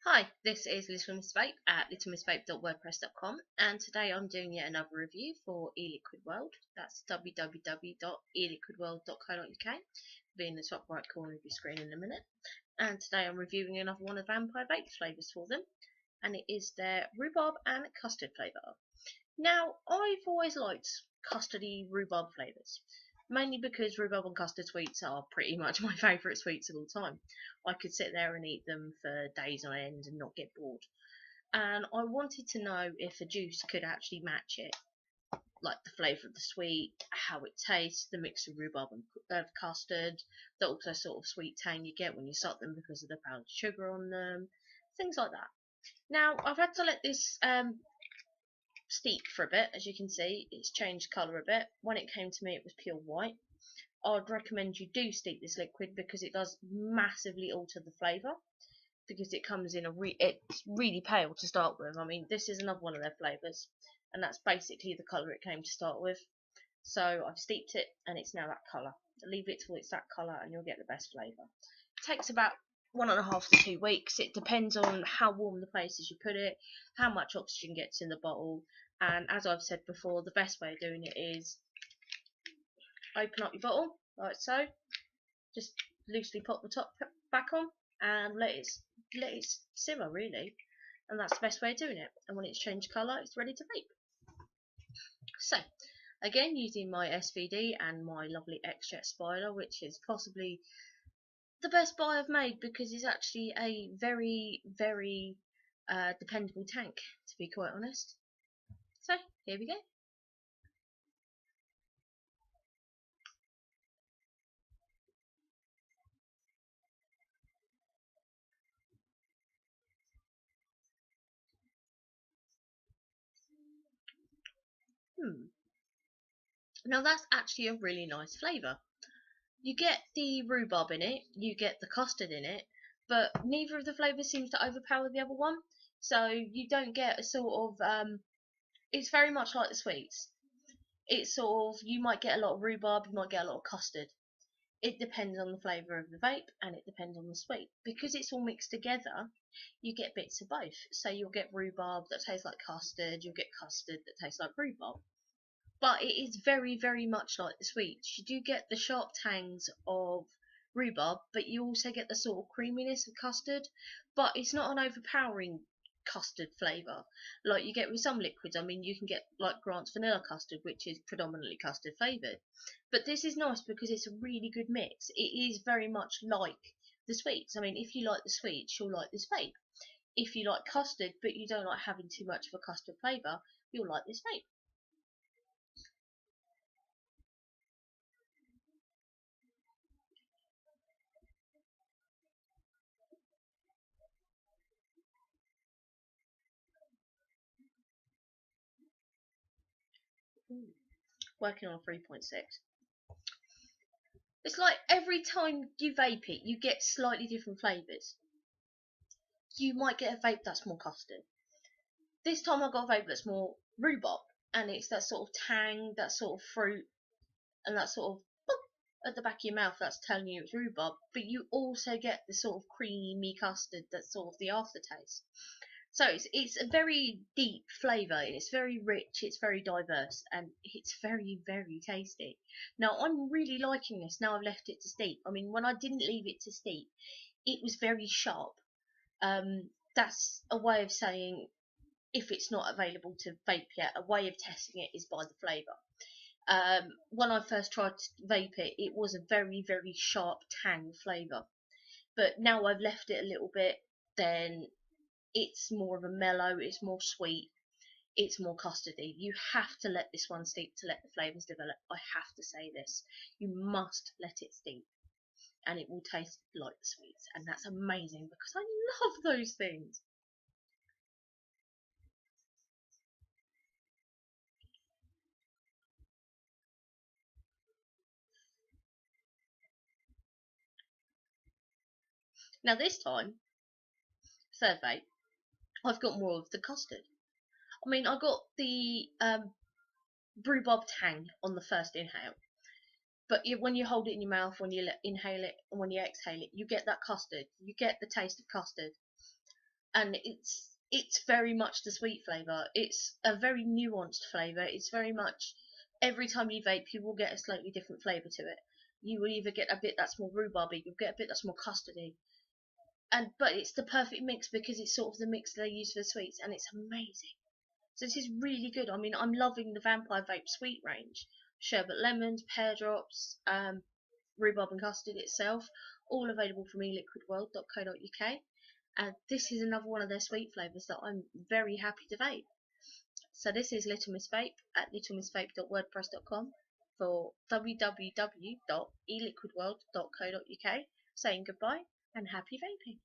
Hi, this is Little Miss Vape at littlemissvape.wordpress.com, and today I'm doing yet another review for eLiquid World. That's www.eliquidworld.co.uk. Be in the top right corner of your screen in a minute. And today I'm reviewing another one of Vampire Vape's flavours for them, and it is their Rhubarb and Custard flavour. Now, I've always liked custardy rhubarb flavours, mainly because rhubarb and custard sweets are pretty much my favourite sweets of all time. I could sit there and eat them for days on end and not get bored. And I wanted to know if a juice could actually match it, like the flavour of the sweet, how it tastes, the mix of rhubarb and custard, the also sort of sweet tang you get when you suck them because of the powdered sugar on them, things like that. Now, I've had to let this steep for a bit. As you can see, it's changed colour a bit. When it came to me, it was pure white. I'd recommend you do steep this liquid because it does massively alter the flavour, because it comes in it's really pale to start with. I mean, this is another one of their flavours, and that's basically the colour it came to start with. So I've steeped it and it's now that colour. Leave it till it's that colour and you'll get the best flavour. It takes about 1.5 to 2 weeks. It depends on how warm the place is you put it, how much oxygen gets in the bottle, and as I've said before, the best way of doing it is open up your bottle like so, just loosely pop the top back on and let it simmer really, and that's the best way of doing it. And when it's changed colour, it's ready to vape. So again, using my SVD and my lovely X-Jet Spider, which is possibly the best buy I've made because it's actually a very dependable tank, to be quite honest. So here we go. Now that's actually a really nice flavour. You get the rhubarb in it, you get the custard in it, but neither of the flavours seems to overpower the other one. So you don't get a sort of it's very much like the sweets. It's sort of, you might get a lot of rhubarb, you might get a lot of custard. It depends on the flavour of the vape and it depends on the sweet. Because it's all mixed together, you get bits of both. So you'll get rhubarb that tastes like custard, you'll get custard that tastes like rhubarb. But it is very much like the sweets. You do get the sharp tangs of rhubarb, but you also get the sort of creaminess of custard, but it's not an overpowering custard flavour like you get with some liquids. I mean, you can get like Grant's vanilla custard, which is predominantly custard flavoured, but this is nice because it's a really good mix. It is very much like the sweets. I mean, if you like the sweets, you'll like this vape. If you like custard but you don't like having too much of a custard flavour, you'll like this vape. Working on 3.6. It's like every time you vape it, you get slightly different flavours. You might get a vape that's more custard. This time I got a vape that's more rhubarb, and it's that sort of tang, that sort of fruit, and that sort of boop at the back of your mouth that's telling you it's rhubarb. But you also get the sort of creamy custard that's sort of the aftertaste. So it's a very deep flavour. It's very rich. It's very diverse, and it's very tasty. Now I'm really liking this. Now I've left it to steep. I mean, when I didn't leave it to steep, it was very sharp. That's a way of saying if it's not available to vape yet. A way of testing it is by the flavour. When I first tried to vape it, it was a very sharp tang flavour. But now I've left it a little bit, then it's more of a mellow, it's more sweet, it's more custardy. You have to let this one steep to let the flavours develop. I have to say this. You must let it steep and it will taste like the sweets. And that's amazing because I love those things. Now this time, third vape, I've got more of the custard. I mean, I got the rhubarb tang on the first inhale. But when you hold it in your mouth, when you inhale it, and when you exhale it, you get that custard. You get the taste of custard. and it's very much the sweet flavour. It's a very nuanced flavour. It's very much, every time you vape, you will get a slightly different flavour to it. You will either get a bit that's more rhubarby, you'll get a bit that's more custardy, but it's the perfect mix because it's sort of the mix they use for the sweets, and it's amazing. So this is really good. I mean, I'm loving the Vampire Vape sweet range. Sherbet lemons, pear drops, rhubarb and custard itself, all available from eliquidworld.co.uk. And this is another one of their sweet flavours that I'm very happy to vape. So this is Little Miss Vape at littlemissvape.wordpress.com for www.eliquidworld.co.uk, saying goodbye and happy vaping.